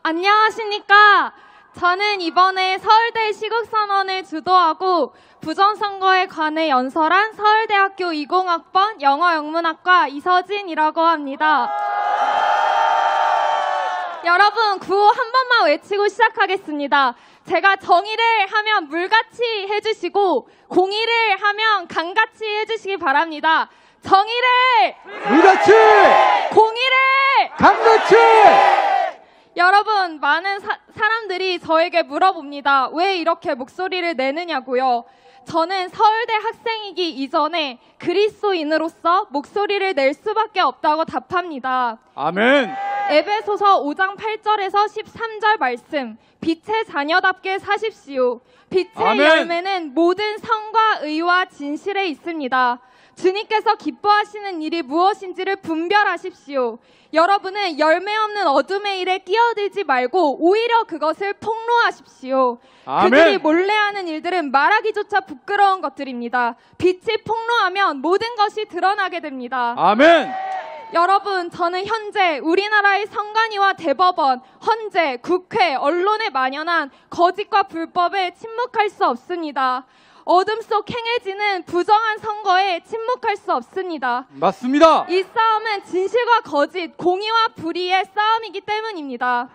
안녕하십니까. 저는 이번에 서울대 시국선언을 주도하고 부정선거에 관해 연설한 서울대학교 20학번 영어영문학과 이서진이라고 합니다. 여러분, 구호 한 번만 외치고 시작하겠습니다. 제가 정의를 하면 물같이 해주시고 공의를 하면 강같이 해주시기 바랍니다. 정의를 물같이! 공의를 강같이! 여러분, 많은 사람들이 저에게 물어봅니다. 왜 이렇게 목소리를 내느냐고요. 저는 서울대 학생이기 이전에 그리스도인으로서 목소리를 낼 수밖에 없다고 답합니다. 아멘. 에베소서 5장 8절에서 13절 말씀, 빛의 자녀답게 사십시오. 빛의 아멘. 열매는 모든 성과 의와 진실에 있습니다. 주님께서 기뻐하시는 일이 무엇인지를 분별하십시오. 여러분은 열매 없는 어둠의 일에 끼어들지 말고 오히려 그것을 폭로하십시오. 아멘. 그들이 몰래 하는 일들은 말하기조차 부끄러운 것들입니다. 빛이 폭로하면 모든 것이 드러나게 됩니다. 아멘. 여러분, 저는 현재 우리나라의 선관위와 대법원, 헌재, 국회, 언론에 만연한 거짓과 불법에 침묵할 수 없습니다. 어둠 속 행해지는 부정한 선거에 침묵할 수 없습니다. 맞습니다. 이 싸움은 진실과 거짓, 공의와 불의의 싸움이기 때문입니다.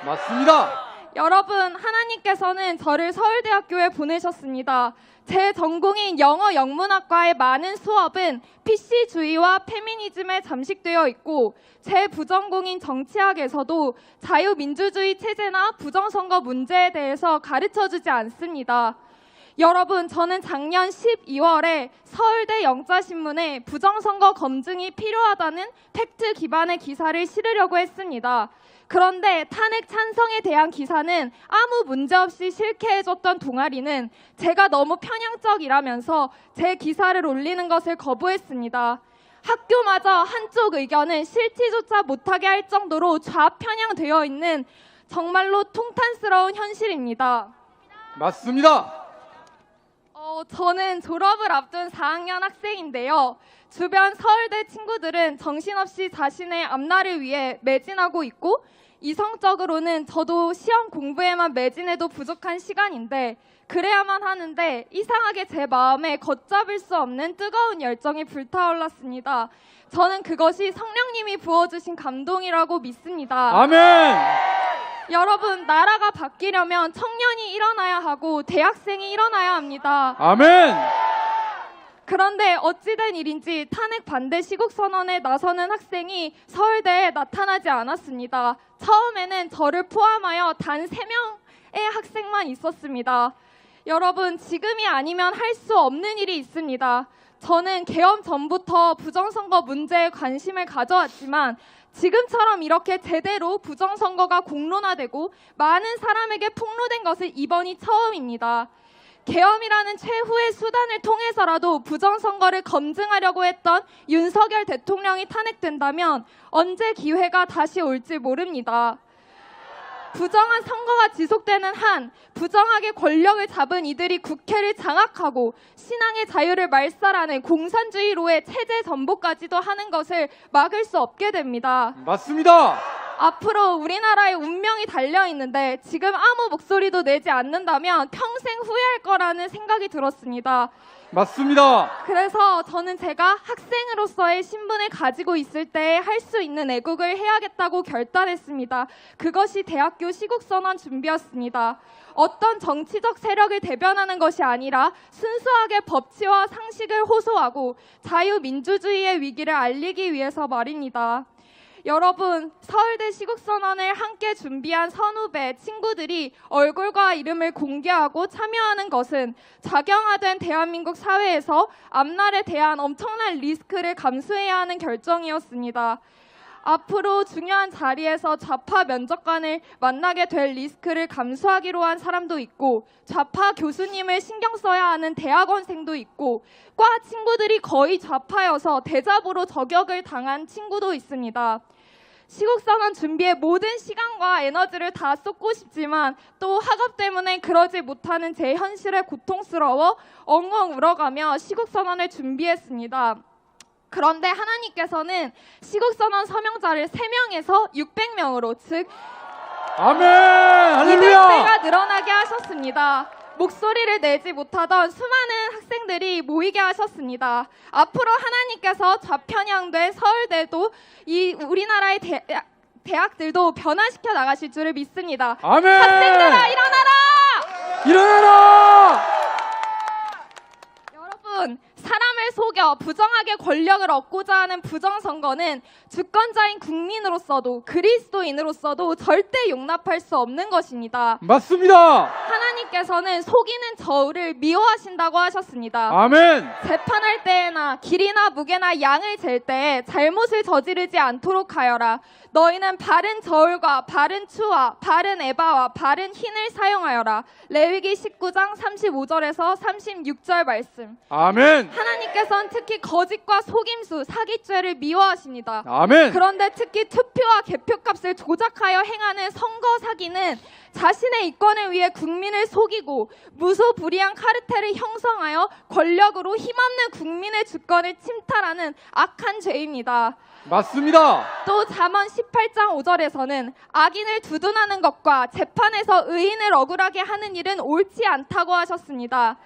맞습니다. 여러분, 하나님께서는 저를 서울대학교에 보내셨습니다. 제 전공인 영어영문학과의 많은 수업은 PC주의와 페미니즘에 잠식되어 있고 제 부전공인 정치학에서도 자유민주주의 체제나 부정선거 문제에 대해서 가르쳐주지 않습니다. 여러분, 저는 작년 12월에 서울대 영자신문에 부정선거 검증이 필요하다는 팩트 기반의 기사를 실으려고 했습니다. 그런데 탄핵 찬성에 대한 기사는 아무 문제 없이 실케해줬던 동아리는 제가 너무 편향적이라면서 제 기사를 올리는 것을 거부했습니다. 학교마저 한쪽 의견은 실티조차 못하게 할 정도로 좌편향되어 있는 정말로 통탄스러운 현실입니다. 맞습니다. 저는 졸업을 앞둔 4학년 학생인데요. 주변 서울대 친구들은 정신없이 자신의 앞날을 위해 매진하고 있고 이성적으로는 저도 시험 공부에만 매진해도 부족한 시간인데 그래야만 하는데 이상하게 제 마음에 걷잡을 수 없는 뜨거운 열정이 불타올랐습니다. 저는 그것이 성령님이 부어주신 감동이라고 믿습니다. 아멘. 여러분, 나라가 바뀌려면 청년이 일어나야 하고 대학생이 일어나야 합니다. 아멘. 그런데 어찌된 일인지 탄핵 반대 시국선언에 나서는 학생이 서울대에 나타나지 않았습니다. 처음에는 저를 포함하여 단 3명의 학생만 있었습니다. 여러분, 지금이 아니면 할 수 없는 일이 있습니다. 저는 개엄 전부터 부정선거 문제에 관심을 가져왔지만 지금처럼 이렇게 제대로 부정선거가 공론화되고 많은 사람에게 폭로된 것은 이번이 처음입니다. 계엄이라는 최후의 수단을 통해서라도 부정선거를 검증하려고 했던 윤석열 대통령이 탄핵된다면 언제 기회가 다시 올지 모릅니다. 부정한 선거가 지속되는 한 부정하게 권력을 잡은 이들이 국회를 장악하고 신앙의 자유를 말살하는 공산주의로의 체제 전복까지도 하는 것을 막을 수 없게 됩니다. 맞습니다. 앞으로 우리나라의 운명이 달려있는데 지금 아무 목소리도 내지 않는다면 평생 후회할 거라는 생각이 들었습니다. 맞습니다. 그래서 저는 제가 학생으로서의 신분을 가지고 있을 때 할 수 있는 애국을 해야겠다고 결단했습니다. 그것이 대학교 시국선언 준비였습니다. 어떤 정치적 세력을 대변하는 것이 아니라 순수하게 법치와 상식을 호소하고 자유민주주의의 위기를 알리기 위해서 말입니다. 여러분, 서울대 시국선언을 함께 준비한 선후배, 친구들이 얼굴과 이름을 공개하고 참여하는 것은 작영화된 대한민국 사회에서 앞날에 대한 엄청난 리스크를 감수해야 하는 결정이었습니다. 앞으로 중요한 자리에서 좌파 면접관을 만나게 될 리스크를 감수하기로 한 사람도 있고 좌파 교수님을 신경 써야 하는 대학원생도 있고 과 친구들이 거의 좌파여서 대잡으로 저격을 당한 친구도 있습니다. 시국선언 준비에 모든 시간과 에너지를 다 쏟고 싶지만 또 학업 때문에 그러지 못하는 제 현실에 고통스러워 엉엉 울어가며 시국선언을 준비했습니다. 그런데 하나님께서는 시국선언 서명자를 3명에서 600명으로 즉 아멘. 할렐루야. 200배가 늘어나게 하셨습니다. 목소리를 내지 못하던 수많은 학생들이 모이게 하셨습니다. 앞으로 하나님께서 좌편향대 서울대도 이 우리나라의 대학들도 변화시켜 나가실 줄을 믿습니다. 아멘. 학생들아 일어나라! 일어나라. 여러분, 사람을 속여 부정하게 권력을 얻고자 하는 부정선거는 주권자인 국민으로서도 그리스도인으로서도 절대 용납할 수 없는 것입니다. 맞습니다. 하나님께서는 속이는 저울을 미워하신다고 하셨습니다. 아멘. 재판할 때에나 길이나 무게나 양을 잴 때에 잘못을 저지르지 않도록 하여라. 너희는 바른 저울과 바른 추와 바른 에바와 바른 흰을 사용하여라. 레위기 19장 35절에서 36절 말씀. 아멘. 하나님께서는 특히 거짓과 속임수, 사기죄를 미워하십니다. 아멘. 그런데 특히 투표와 개표값을 조작하여 행하는 선거 사기는 자신의 이권을 위해 국민을 속이고 무소불위한 카르텔을 형성하여 권력으로 힘없는 국민의 주권을 침탈하는 악한 죄입니다. 맞습니다. 또 잠언 18장 5절에서는 악인을 두둔하는 것과 재판에서 의인을 억울하게 하는 일은 옳지 않다고 하셨습니다.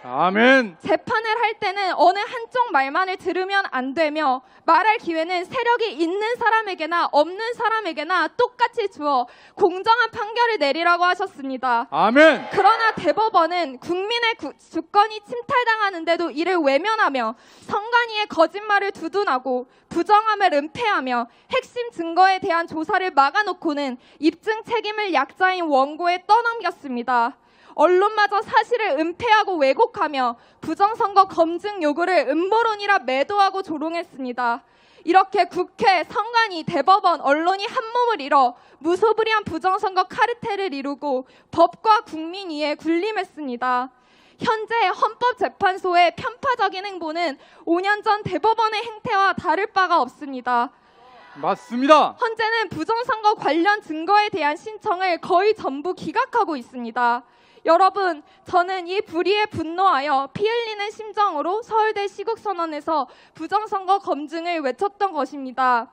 아멘. 재판을 할 때는 어느 한쪽 말만을 들으면 안 되며 말할 기회는 세력이 있는 사람에게나 없는 사람에게나 똑같이 주어 공정한 판결을 내리라고 하셨습니다. 아멘. 그러나 대법원은 국민의 주권이 침탈당하는데도 이를 외면하며 선관위의 거짓말을 두둔하고 부정함을 은폐하며 핵심 증거에 대한 조사를 막아놓고는 입증 책임을 약자인 원고에 떠넘겼습니다. 언론마저 사실을 은폐하고 왜곡하며 부정선거 검증 요구를 음모론이라 매도하고 조롱했습니다. 이렇게 국회, 선관위, 대법원, 언론이 한몸을 이뤄 무소불위한 부정선거 카르텔을 이루고 법과 국민 위에 군림했습니다. 현재 헌법재판소의 편파적인 행보는 5년 전 대법원의 행태와 다를 바가 없습니다. 맞습니다. 현재는 부정선거 관련 증거에 대한 신청을 거의 전부 기각하고 있습니다. 여러분, 저는 이 불의에 분노하여 피 흘리는 심정으로 서울대 시국선언에서 부정선거 검증을 외쳤던 것입니다.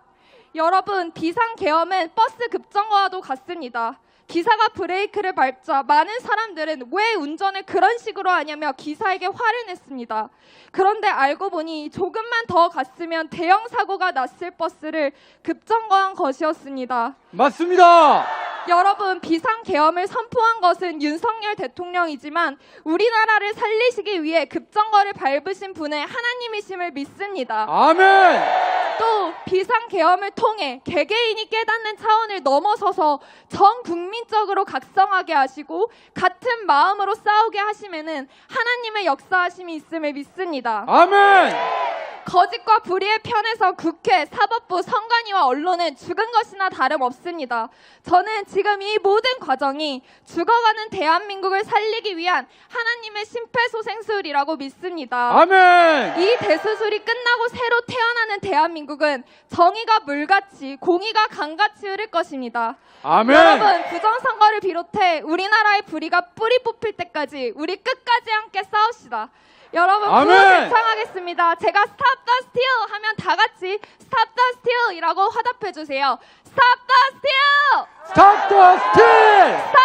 여러분, 비상계엄은 버스 급정거와도 같습니다. 기사가 브레이크를 밟자 많은 사람들은 왜 운전을 그런 식으로 하냐며 기사에게 화를 냈습니다. 그런데 알고 보니 조금만 더 갔으면 대형 사고가 났을 버스를 급정거한 것이었습니다. 맞습니다. 여러분, 비상계엄을 선포한 것은 윤석열 대통령이지만 우리나라를 살리시기 위해 급정거를 밟으신 분은 하나님이심을 믿습니다. 아멘. 또 비상계엄을 통해 개개인이 깨닫는 차원을 넘어서서 전 국민적으로 각성하게 하시고 같은 마음으로 싸우게 하시면은 하나님의 역사하심이 있음을 믿습니다. 아멘. 거짓과 불의의 편에서 국회, 사법부, 선관위와 언론은 죽은 것이나 다름없습니다. 저는 지금 이 모든 과정이 죽어가는 대한민국을 살리기 위한 하나님의 심폐소생술이라고 믿습니다. 아멘. 이 대수술이 끝나고 새로 태어나는 대한민국은 정의가 물같이 공의가 강같이 흐를 것입니다. 아멘. 여러분, 부정선거를 비롯해 우리나라의 불의가 뿌리 뽑힐 때까지 우리 끝까지 함께 싸웁시다. 여러분, 구호 아멘. 대창하겠습니다. 제가 Stop the Steal 하면 다 같이 Stop the Steal 이라고 화답해 주세요. Stop the Steal! Stop the steal.